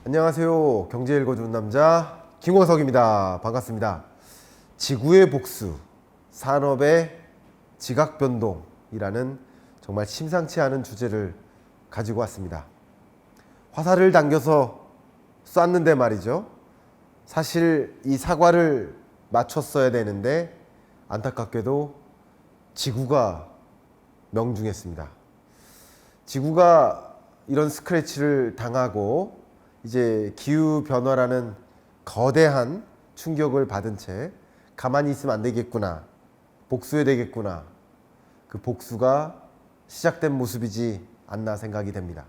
안녕하세요. 경제 읽어주는 남자 김광석입니다. 반갑습니다. 지구의 복수, 산업의 지각변동이라는 정말 심상치 않은 주제를 가지고 왔습니다. 화살을 당겨서 쐈는데 말이죠. 사실 이 사과를 맞췄어야 되는데 안타깝게도 지구가 명중했습니다. 지구가 이런 스크래치를 당하고 이제 기후변화라는 거대한 충격을 받은 채 가만히 있으면 안 되겠구나, 복수해야 되겠구나, 그 복수가 시작된 모습이지 않나 생각이 됩니다.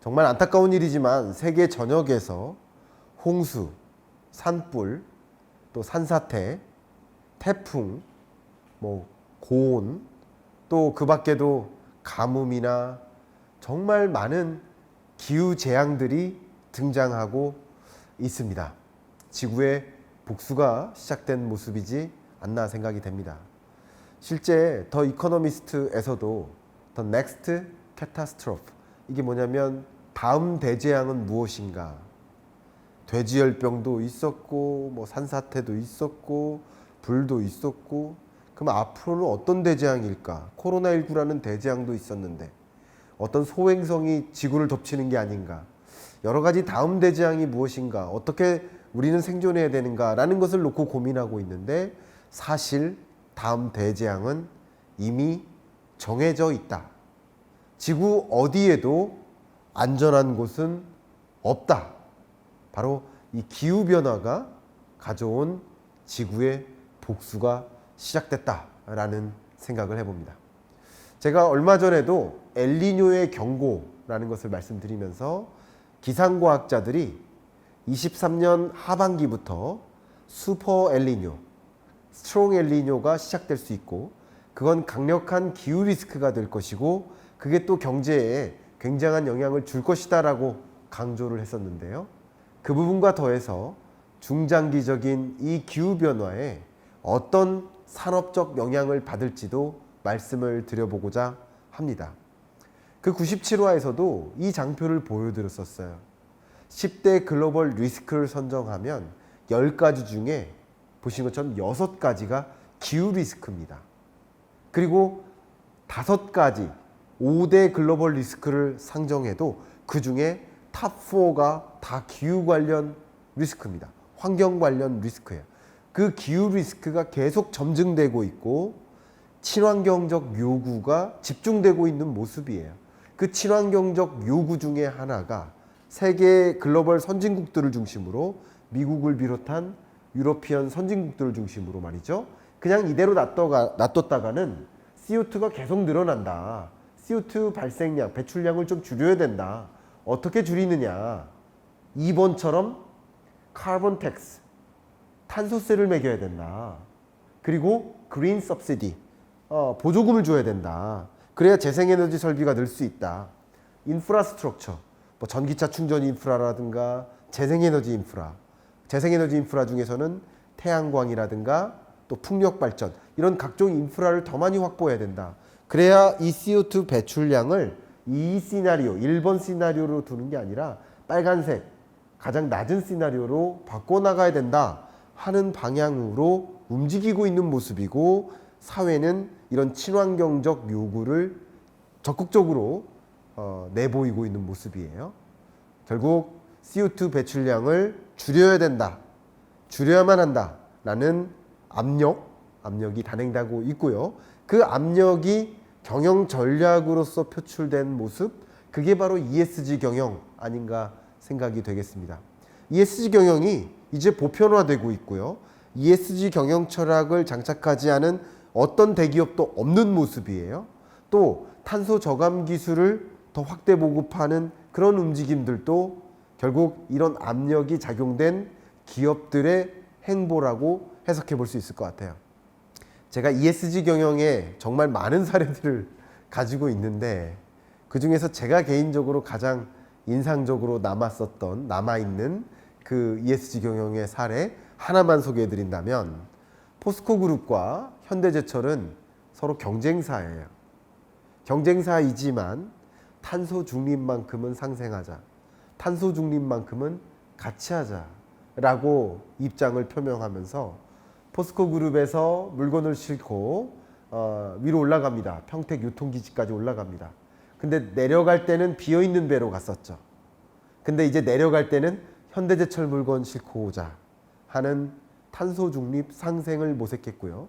정말 안타까운 일이지만 세계 전역에서 홍수, 산불, 또 산사태, 태풍, 고온, 또 그 밖에도 가뭄이나 정말 많은 기후 재앙들이 등장하고 있습니다. 지구의 복수가 시작된 모습이지 않나 생각이 됩니다. 실제 더 이코노미스트에서도 The Next Catastrophe, 이게 뭐냐면 다음 대재앙은 무엇인가, 돼지열병도 있었고 산사태도 있었고 불도 있었고, 그럼 앞으로는 어떤 대재앙일까? 코로나19라는 대재앙도 있었는데 어떤 소행성이 지구를 덮치는 게 아닌가, 여러 가지 다음 대재앙이 무엇인가, 어떻게 우리는 생존해야 되는가 라는 것을 놓고 고민하고 있는데, 사실 다음 대재앙은 이미 정해져 있다. 지구 어디에도 안전한 곳은 없다. 바로 이 기후변화가 가져온 지구의 복수가 시작됐다라는 생각을 해봅니다. 제가 얼마 전에도 엘니뇨의 경고라는 것을 말씀드리면서 기상과학자들이 23년 하반기부터 슈퍼 엘니뇨, 스트롱 엘니뇨가 시작될 수 있고, 그건 강력한 기후 리스크가 될 것이고 그게 또 경제에 굉장한 영향을 줄 것이다 라고 강조를 했었는데요. 그 부분과 더해서 중장기적인 이 기후변화에 어떤 산업적 영향을 받을지도 말씀을 드려보고자 합니다. 그 97화에서도 이 장표를 보여드렸었어요. 10대 글로벌 리스크를 선정하면 10가지 중에 보신 것처럼 6가지가 기후 리스크입니다. 그리고 5가지 5대 글로벌 리스크를 상정해도 그 중에 탑 4가 다 기후 관련 리스크입니다. 환경 관련 리스크예요. 그 기후 리스크가 계속 점증되고 있고 친환경적 요구가 집중되고 있는 모습이에요. 그 친환경적 요구 중에 하나가 세계 글로벌 선진국들을 중심으로, 미국을 비롯한 유러피언 선진국들을 중심으로 말이죠. 그냥 이대로 놔뒀다가는 CO2가 계속 늘어난다. CO2 발생량, 배출량을 좀 줄여야 된다. 어떻게 줄이느냐? 2번처럼 카본 텍스, 탄소세를 매겨야 된다. 그리고 그린 서브시디, 보조금을 줘야 된다. 그래야 재생에너지 설비가 늘 수 있다. 인프라스트럭처, 전기차 충전 인프라라든가 재생에너지 인프라, 재생에너지 인프라 중에서는 태양광이라든가 또 풍력 발전, 이런 각종 인프라를 더 많이 확보해야 된다. 그래야 이 CO2 배출량을 이 시나리오, 1번 시나리오로 두는 게 아니라 빨간색, 가장 낮은 시나리오로 바꿔나가야 된다 하는 방향으로 움직이고 있는 모습이고, 사회는 이런 친환경적 요구를 적극적으로 내보이고 있는 모습이에요. 결국 CO2 배출량을 줄여야 된다, 줄여야만 한다 라는 압력이 단행되고 있고요. 그 압력이 경영 전략으로서 표출된 모습, 그게 바로 ESG 경영 아닌가 생각이 되겠습니다. ESG 경영이 이제 보편화되고 있고요. ESG 경영 철학을 장착하지 않은 어떤 대기업도 없는 모습이에요. 또 탄소 저감 기술을 더 확대 보급하는 그런 움직임들도 결국 이런 압력이 작용된 기업들의 행보라고 해석해 볼 수 있을 것 같아요. 제가 ESG 경영에 정말 많은 사례들을 가지고 있는데, 그 중에서 제가 개인적으로 가장 인상적으로 남아있는 그 ESG 경영의 사례 하나만 소개해 드린다면, 포스코그룹과 현대제철은 서로 경쟁사예요. 경쟁사이지만 탄소 중립만큼은 상생하자, 탄소 중립만큼은 같이 하자라고 입장을 표명하면서 포스코 그룹에서 물건을 싣고 위로 올라갑니다. 평택 유통기지까지 올라갑니다. 근데 내려갈 때는 비어있는 배로 갔었죠. 근데 이제 내려갈 때는 현대제철 물건 싣고 오자 하는 탄소 중립 상생을 모색했고요.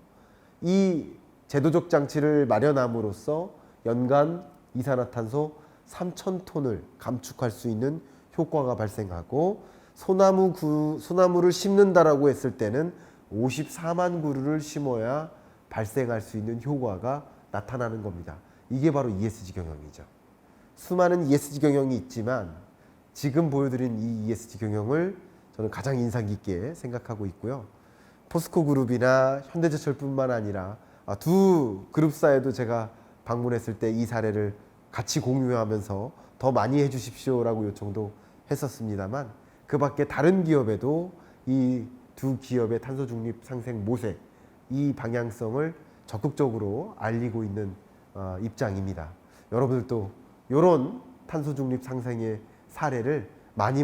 이 제도적 장치를 마련함으로써 연간 이산화탄소 3,000톤을 감축할 수 있는 효과가 발생하고 소나무를 심는다라고 했을 때는 54만 그루를 심어야 발생할 수 있는 효과가 나타나는 겁니다. 이게 바로 ESG 경영이죠. 수많은 ESG 경영이 있지만 지금 보여드린 이 ESG 경영을 저는 가장 인상 깊게 생각하고 있고요. 포스코 그룹이나 현대제철뿐만 아니라 두 그룹사에도 제가 방문했을 때 이 사례를 같이 공유하면서 더 많이 해주십시오라고 요청도 했었습니다만 그 밖에 다른 기업에도 이 두 기업의 탄소 중립 상생 모색 이 방향성을 적극적으로 알리고 있는 입장입니다. 여러분들도 이런 탄소 중립 상생의 사례를 많이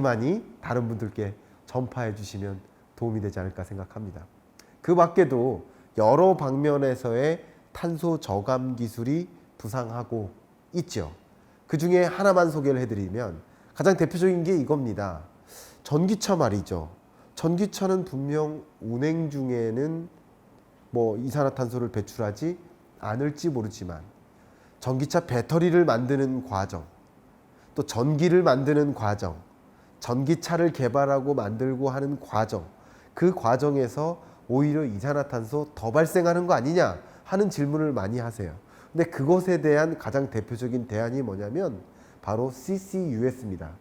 다른 분들께 전파해 주시면 도움이 되지 않을까 생각합니다. 그 밖에도 여러 방면에서의 탄소 저감 기술이 부상하고 있죠. 그 중에 하나만 소개를 해드리면 가장 대표적인 게 이겁니다. 전기차 말이죠. 전기차는 분명 운행 중에는 이산화탄소를 배출하지 않을지 모르지만 전기차 배터리를 만드는 과정, 또 전기를 만드는 과정, 전기차를 개발하고 만들고 하는 과정, 그 과정에서 오히려 이산화탄소 더 발생하는 거 아니냐 하는 질문을 많이 하세요. 근데 그것에 대한 가장 대표적인 대안이 뭐냐면 바로 CCUS입니다.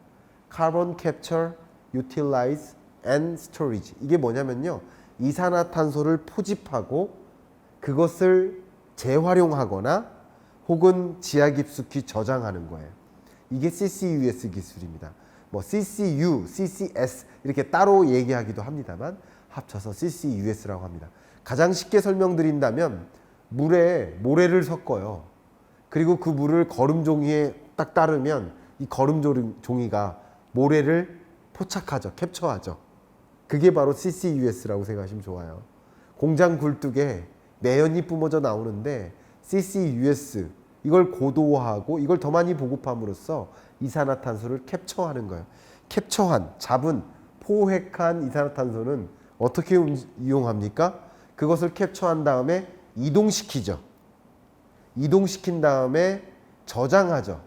Carbon Capture, Utilize and Storage. 이게 뭐냐면요. 이산화탄소를 포집하고 그것을 재활용하거나 혹은 지하 깊숙이 저장하는 거예요. 이게 CCUS 기술입니다. CCU, CCS 이렇게 따로 얘기하기도 합니다만 합쳐서 CCUS라고 합니다. 가장 쉽게 설명드린다면 물에 모래를 섞어요. 그리고 그 물을 거름 종이에 딱 따르면 이 거름 종이가 모래를 포착하죠. 캡처하죠. 그게 바로 CCUS라고 생각하시면 좋아요. 공장 굴뚝에 매연이 뿜어져 나오는데 CCUS 이걸 고도화하고 이걸 더 많이 보급함으로써 이산화탄소를 캡처하는 거예요. 잡은, 포획한 이산화탄소는 어떻게 이용합니까? 그것을 캡처한 다음에 이동시키죠. 이동시킨 다음에 저장하죠.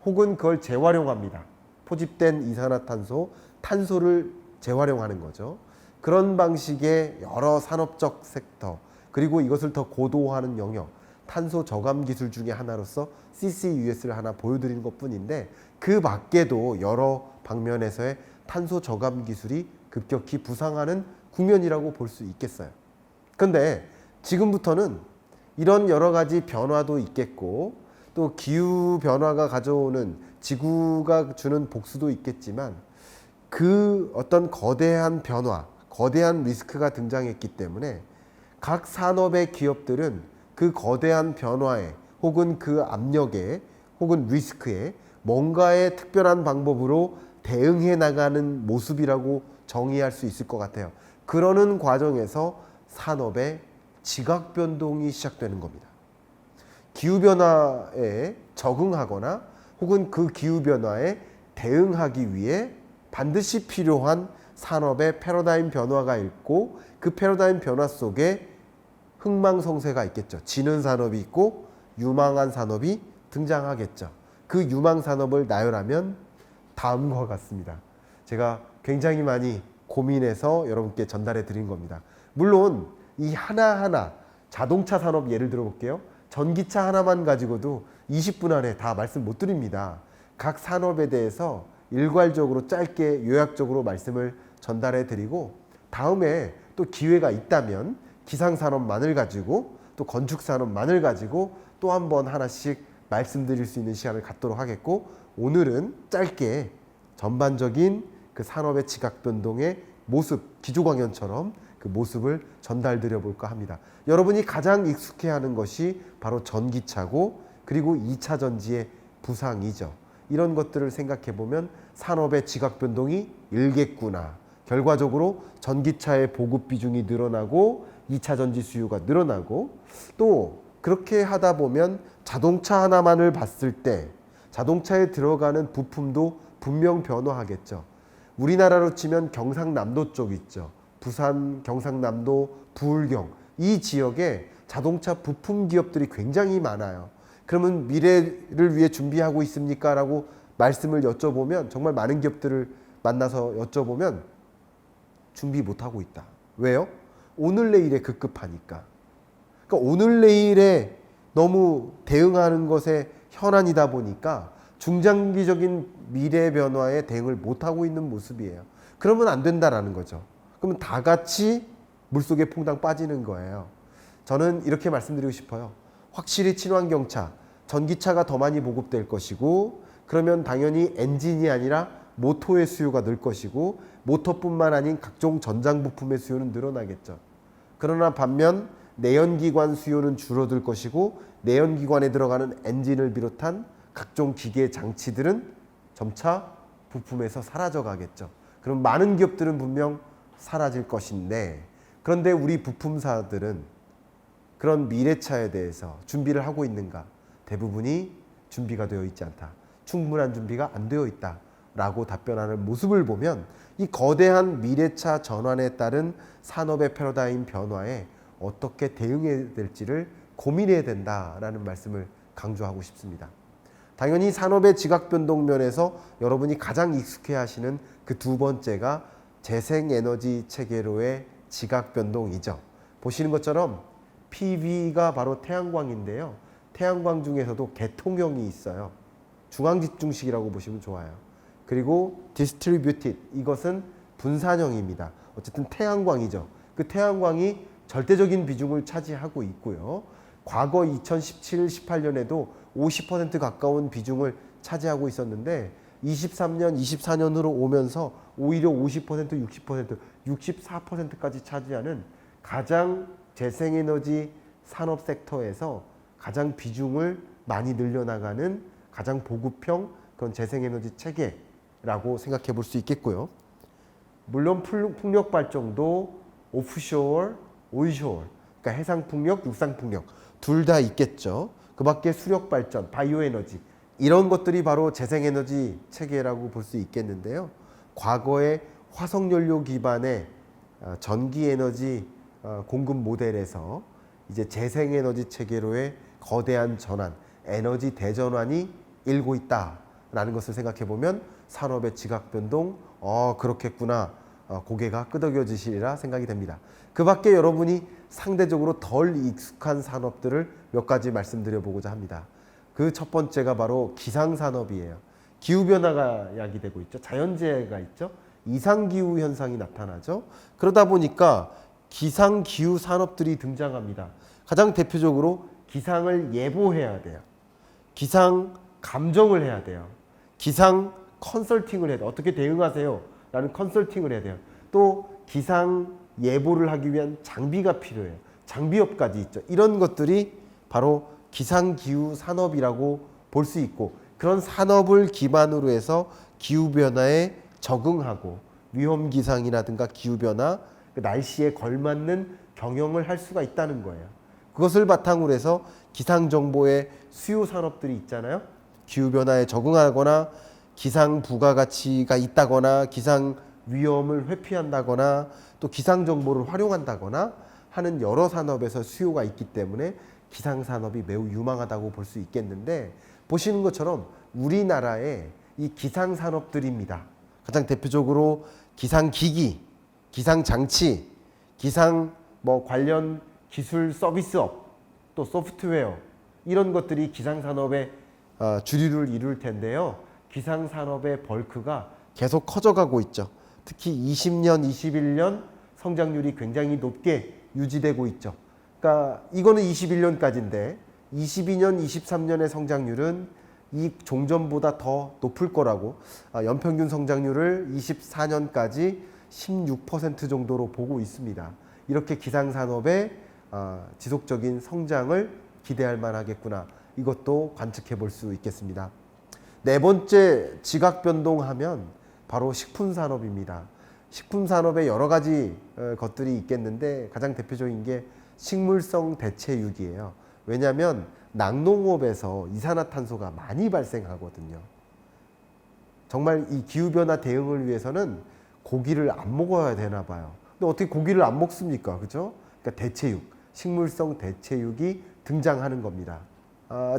혹은 그걸 재활용합니다. 포집된 이산화탄소, 탄소를 재활용하는 거죠. 그런 방식의 여러 산업적 섹터, 그리고 이것을 더 고도화하는 영역, 탄소 저감 기술 중에 하나로서 CCUS를 하나 보여드리는 것뿐인데 그 밖에도 여러 방면에서의 탄소 저감 기술이 급격히 부상하는 국면이라고 볼 수 있겠어요. 그런데 지금부터는 이런 여러 가지 변화도 있겠고 또 기후 변화가 가져오는 지구가 주는 복수도 있겠지만 그 어떤 거대한 변화, 거대한 리스크가 등장했기 때문에 각 산업의 기업들은 그 거대한 변화에 혹은 그 압력에 혹은 리스크에 뭔가의 특별한 방법으로 대응해 나가는 모습이라고 정의할 수 있을 것 같아요. 그러는 과정에서 산업의 지각 변동이 시작되는 겁니다. 기후변화에 적응하거나 혹은 그 기후변화에 대응하기 위해 반드시 필요한 산업의 패러다임 변화가 있고 그 패러다임 변화 속에 흥망성쇠가 있겠죠. 지는 산업이 있고 유망한 산업이 등장하겠죠. 그 유망 산업을 나열하면 다음과 같습니다. 제가 굉장히 많이 고민해서 여러분께 전달해 드린 겁니다. 물론 이 하나하나 자동차 산업 예를 들어 볼게요. 전기차 하나만 가지고도 20분 안에 다 말씀 못 드립니다. 각 산업에 대해서 일괄적으로 짧게 요약적으로 말씀을 전달해 드리고 다음에 또 기회가 있다면 기상산업만을 가지고 또 건축산업만을 가지고 또 한 번 하나씩 말씀드릴 수 있는 시간을 갖도록 하겠고 오늘은 짧게 전반적인 그 산업의 지각 변동의 모습, 기조광연처럼 그 모습을 전달드려 볼까 합니다. 여러분이 가장 익숙해하는 것이 바로 전기차고 그리고 2차 전지의 부상이죠. 이런 것들을 생각해 보면 산업의 지각 변동이 일겠구나. 결과적으로 전기차의 보급 비중이 늘어나고 2차 전지 수요가 늘어나고 또 그렇게 하다 보면 자동차 하나만을 봤을 때 자동차에 들어가는 부품도 분명 변화하겠죠. 우리나라로 치면 경상남도 쪽 있죠. 부산, 경상남도, 부울경 이 지역에 자동차 부품 기업들이 굉장히 많아요. 그러면 미래를 위해 준비하고 있습니까? 라고 말씀을 여쭤보면 정말 많은 기업들을 만나서 여쭤보면 준비 못하고 있다. 왜요? 오늘 내일에 급급하니까. 그러니까 오늘 내일에 너무 대응하는 것에 현안이다 보니까 중장기적인 미래 변화에 대응을 못하고 있는 모습이에요. 그러면 안 된다라는 거죠. 그러면 다 같이 물속에 퐁당 빠지는 거예요. 저는 이렇게 말씀드리고 싶어요. 확실히 친환경차, 전기차가 더 많이 보급될 것이고 그러면 당연히 엔진이 아니라 모터의 수요가 늘 것이고 모터뿐만 아닌 각종 전장 부품의 수요는 늘어나겠죠. 그러나 반면 내연기관 수요는 줄어들 것이고 내연기관에 들어가는 엔진을 비롯한 각종 기계 장치들은 점차 부품에서 사라져 가겠죠. 그럼 많은 기업들은 분명 사라질 것인데 그런데 우리 부품사들은 그런 미래차에 대해서 준비를 하고 있는가? 대부분이 준비가 되어 있지 않다. 충분한 준비가 안 되어 있다. 라고 답변하는 모습을 보면 이 거대한 미래차 전환에 따른 산업의 패러다임 변화에 어떻게 대응해야 될지를 고민해야 된다라는 말씀을 강조하고 싶습니다. 당연히 산업의 지각 변동 면에서 여러분이 가장 익숙해 하시는 그 두 번째가 재생에너지 체계로의 지각 변동이죠. 보시는 것처럼 PV가 바로 태양광인데요. 태양광 중에서도 계통형이 있어요. 중앙집중식이라고 보시면 좋아요. 그리고 distributed, 이것은 분산형입니다. 어쨌든 태양광이죠. 그 태양광이 절대적인 비중을 차지하고 있고요. 과거 2017, 18년에도 50% 가까운 비중을 차지하고 있었는데 23년, 24년으로 오면서 오히려 50%, 60%, 64%까지 차지하는 가장 재생에너지 산업 섹터에서 가장 비중을 많이 늘려나가는 가장 보급형 그런 재생에너지 체계라고 생각해 볼 수 있겠고요. 물론 풍력 발전도 오프쇼어, 온쇼어, 그러니까 해상 풍력, 육상 풍력 둘 다 있겠죠. 그 밖에 수력 발전, 바이오 에너지 이런 것들이 바로 재생에너지 체계라고 볼 수 있겠는데요. 과거의 화석연료 기반의 전기에너지 공급 모델에서 이제 재생에너지 체계로의 거대한 전환, 에너지 대전환이 일고 있다라는 것을 생각해 보면 산업의 지각 변동, 그렇겠구나, 고개가 끄덕여지시리라 생각이 됩니다. 그 밖에 여러분이 상대적으로 덜 익숙한 산업들을 몇 가지 말씀드려 보고자 합니다. 그 첫 번째가 바로 기상산업이에요. 기후변화가 야기되고 있죠. 자연재해가 있죠. 이상기후 현상이 나타나죠. 그러다 보니까 기상기후 산업들이 등장합니다. 가장 대표적으로 기상을 예보해야 돼요. 기상 감정을 해야 돼요. 기상 컨설팅을 해야 돼요. 어떻게 대응하세요? 라는 컨설팅을 해야 돼요. 또 기상 예보를 하기 위한 장비가 필요해요. 장비업까지 있죠. 이런 것들이 바로 기상기후 산업이라고 볼 수 있고 그런 산업을 기반으로 해서 기후변화에 적응하고 위험기상이라든가 기후변화, 날씨에 걸맞는 경영을 할 수가 있다는 거예요. 그것을 바탕으로 해서 기상정보의 수요 산업들이 있잖아요. 기후변화에 적응하거나 기상 부가가치가 있다거나 기상 위험을 회피한다거나 또 기상정보를 활용한다거나 하는 여러 산업에서 수요가 있기 때문에 기상산업이 매우 유망하다고 볼 수 있겠는데 보시는 것처럼 우리나라의 이 기상산업들입니다. 가장 대표적으로 기상기기, 기상장치, 기상 관련 기술 서비스업, 또 소프트웨어 이런 것들이 기상산업의 주류를 이룰 텐데요. 기상산업의 벌크가 계속 커져가고 있죠. 특히 20년, 21년 성장률이 굉장히 높게 유지되고 있죠. 그러니까 이거는 21년까지인데 22년, 23년의 성장률은 이 종전보다 더 높을 거라고 연평균 성장률을 24년까지 16% 정도로 보고 있습니다. 이렇게 기상산업의 지속적인 성장을 기대할 만하겠구나. 이것도 관측해 볼 수 있겠습니다. 네 번째 지각 변동하면 바로 식품 산업입니다. 식품 산업에 여러 가지 것들이 있겠는데 가장 대표적인 게 식물성 대체육이에요. 왜냐하면 낙농업에서 이산화탄소가 많이 발생하거든요. 정말 이 기후변화 대응을 위해서는 고기를 안 먹어야 되나 봐요. 근데 어떻게 고기를 안 먹습니까? 그죠? 그러니까 대체육, 식물성 대체육이 등장하는 겁니다.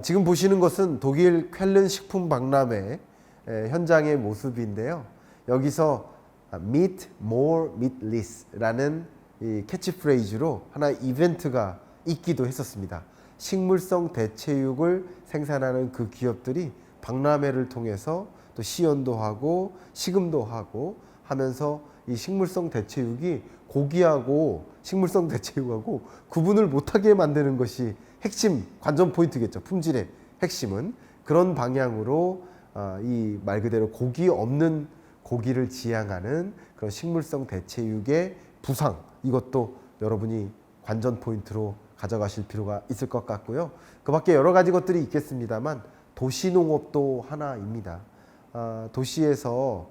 지금 보시는 것은 독일 쾰른 식품 박람회 현장의 모습인데요. 여기서 Meat More Meatless라는 이 캐치프레이즈로 하나의 이벤트가 있기도 했었습니다. 식물성 대체육을 생산하는 그 기업들이 박람회를 통해서 또 시연도 하고 시금도 하고 하면서 이 식물성 대체육이 고기하고 식물성 대체육하고 구분을 못하게 만드는 것이 핵심 관전 포인트겠죠. 품질의 핵심은 그런 방향으로 이 말 그대로 고기 없는 고기를 지향하는 그런 식물성 대체육의 부상, 이것도 여러분이 관전 포인트로 가져가실 필요가 있을 것 같고요. 그 밖에 여러 가지 것들이 있겠습니다만 도시농업도 하나입니다. 도시에서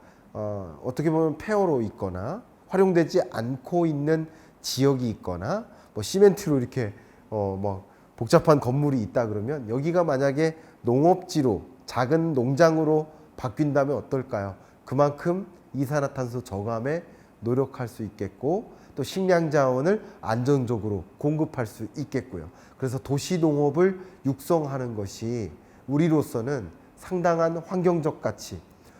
어떻게 보면 폐허로 있거나 활용되지 않고 있는 지역이 있거나 뭐 시멘트로 이렇게 뭐 복잡한 건물이 있다 그러면 여기가 만약에 농업지로 작은 농장으로 바뀐다면 어떨까요? 그만큼 이산화탄소 저감에 노력할 수 있겠고 또 식량 자원을 안정적으로 공급할 수 있겠고요. 그래서 도시농업을 육성하는 것이 우리로서는 상당한 환경적 가치,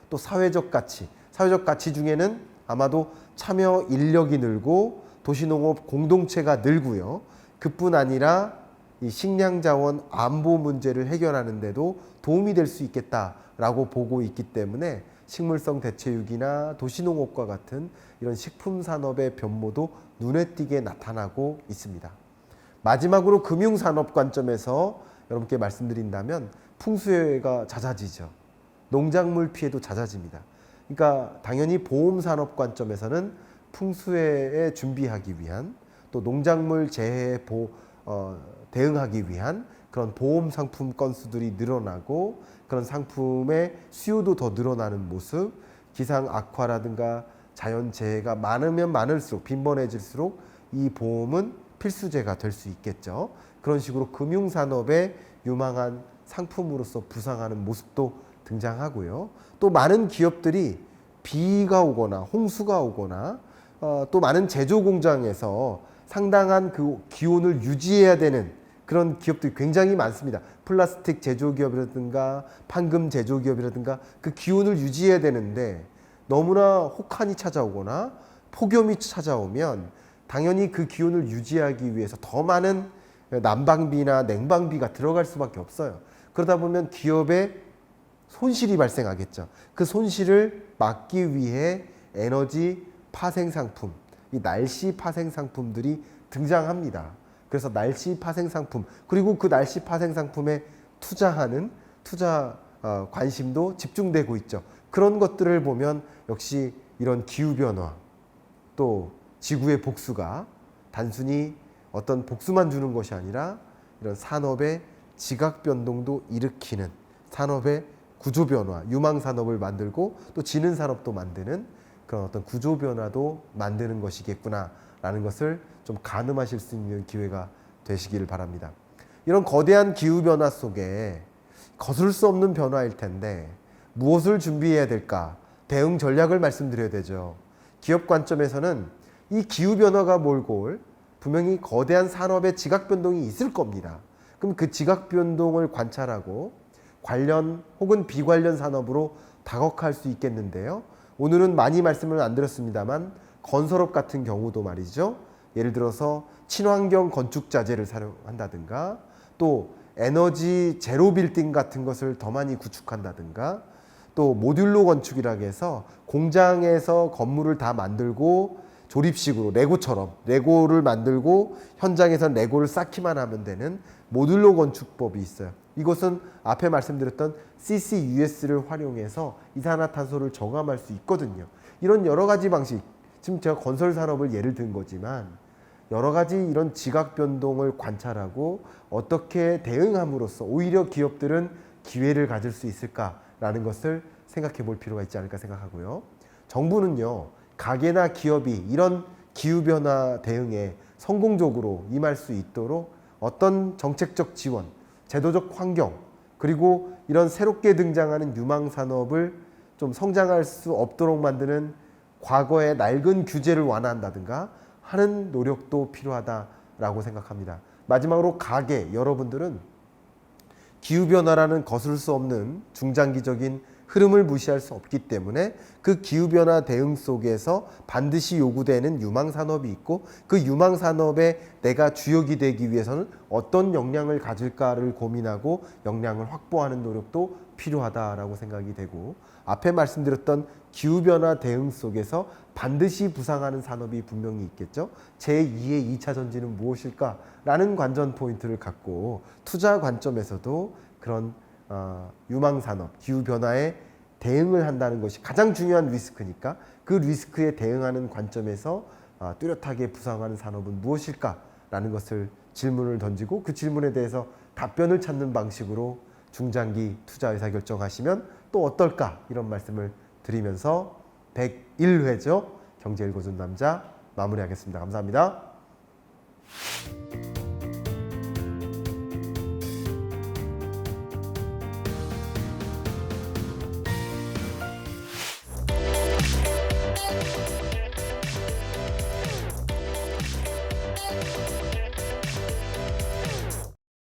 또 사회적 가치 중에는 아마도 참여 인력이 늘고 도시농업 공동체가 늘고요. 그뿐 아니라 이 식량 자원 안보 문제를 해결하는 데도 도움이 될 수 있겠다라고 보고 있기 때문에 식물성 대체육이나 도시농업과 같은 이런 식품 산업의 변모도 눈에 띄게 나타나고 있습니다. 마지막으로 금융산업 관점에서 여러분께 말씀드린다면 풍수해가 잦아지죠. 농작물 피해도 잦아집니다. 그러니까 당연히 보험산업 관점에서는 풍수해에 준비하기 위한 또 농작물 재해에 대응하기 위한 그런 보험 상품 건수들이 늘어나고 그런 상품의 수요도 더 늘어나는 모습, 기상 악화라든가 자연재해가 많으면 많을수록 빈번해질수록 이 보험은 필수제가 될 수 있겠죠. 그런 식으로 금융산업의 유망한 상품으로서 부상하는 모습도 등장하고요. 또 많은 기업들이 비가 오거나 홍수가 오거나 또 많은 제조 공장에서 상당한 그 기온을 유지해야 되는 그런 기업들이 굉장히 많습니다. 플라스틱 제조기업이라든가 판금 제조기업이라든가 그 기온을 유지해야 되는데 너무나 혹한이 찾아오거나 폭염이 찾아오면 당연히 그 기온을 유지하기 위해서 더 많은 난방비나 냉방비가 들어갈 수밖에 없어요. 그러다 보면 기업에 손실이 발생하겠죠. 그 손실을 막기 위해 에너지 파생 상품, 이 날씨 파생 상품들이 등장합니다. 그래서 날씨 파생 상품 그리고 그 날씨 파생 상품에 투자하는 투자 관심도 집중되고 있죠. 그런 것들을 보면 역시 이런 기후변화 또 지구의 복수가 단순히 어떤 복수만 주는 것이 아니라 이런 산업의 지각 변동도 일으키는 산업의 구조 변화, 유망 산업을 만들고 또 지는 산업도 만드는 그런 어떤 구조 변화도 만드는 것이겠구나라는 것을 좀 가늠하실 수 있는 기회가 되시기를 바랍니다. 이런 거대한 기후 변화 속에 거슬 수 없는 변화일 텐데 무엇을 준비해야 될까? 대응 전략을 말씀드려야 되죠. 기업 관점에서는 이 기후 변화가 몰고 올 분명히 거대한 산업의 지각 변동이 있을 겁니다. 그럼 그 지각 변동을 관찰하고 관련 혹은 비관련 산업으로 다각화할 수 있겠는데요. 오늘은 많이 말씀을 안 드렸습니다만 건설업 같은 경우도 말이죠. 예를 들어서 친환경 건축 자재를 사용한다든가 또 에너지 제로 빌딩 같은 것을 더 많이 구축한다든가 또 모듈로 건축이라고 해서 공장에서 건물을 다 만들고 조립식으로 레고처럼 레고를 만들고 현장에서 레고를 쌓기만 하면 되는 모듈로 건축법이 있어요. 이것은 앞에 말씀드렸던 CCUS를 활용해서 이산화탄소를 저감할 수 있거든요. 이런 여러 가지 방식, 지금 제가 건설 산업을 예를 든 거지만 여러 가지 이런 지각 변동을 관찰하고 어떻게 대응함으로써 오히려 기업들은 기회를 가질 수 있을까 라는 것을 생각해 볼 필요가 있지 않을까 생각하고요. 정부는요, 가게나 기업이 이런 기후변화 대응에 성공적으로 임할 수 있도록 어떤 정책적 지원, 제도적 환경, 그리고 이런 새롭게 등장하는 유망산업을 좀 성장할 수 없도록 만드는 과거의 낡은 규제를 완화한다든가 하는 노력도 필요하다라고 생각합니다. 마지막으로 가게, 여러분들은 기후변화라는 거스를 수 없는 중장기적인 흐름을 무시할 수 없기 때문에 그 기후변화 대응 속에서 반드시 요구되는 유망산업이 있고 그 유망산업에 내가 주역이 되기 위해서는 어떤 역량을 가질까를 고민하고 역량을 확보하는 노력도 필요하다라고 생각이 되고, 앞에 말씀드렸던 기후변화 대응 속에서 반드시 부상하는 산업이 분명히 있겠죠. 제2의 2차 전지는 무엇일까라는 관전 포인트를 갖고 투자 관점에서도 그런 유망산업, 기후변화에 대응을 한다는 것이 가장 중요한 리스크니까 그 리스크에 대응하는 관점에서 뚜렷하게 부상하는 산업은 무엇일까라는 것을 질문을 던지고 그 질문에 대해서 답변을 찾는 방식으로 중장기 투자 의사결정하시면 또 어떨까, 이런 말씀을 드리면서 101회죠. 경제 읽어준 남자 마무리하겠습니다. 감사합니다.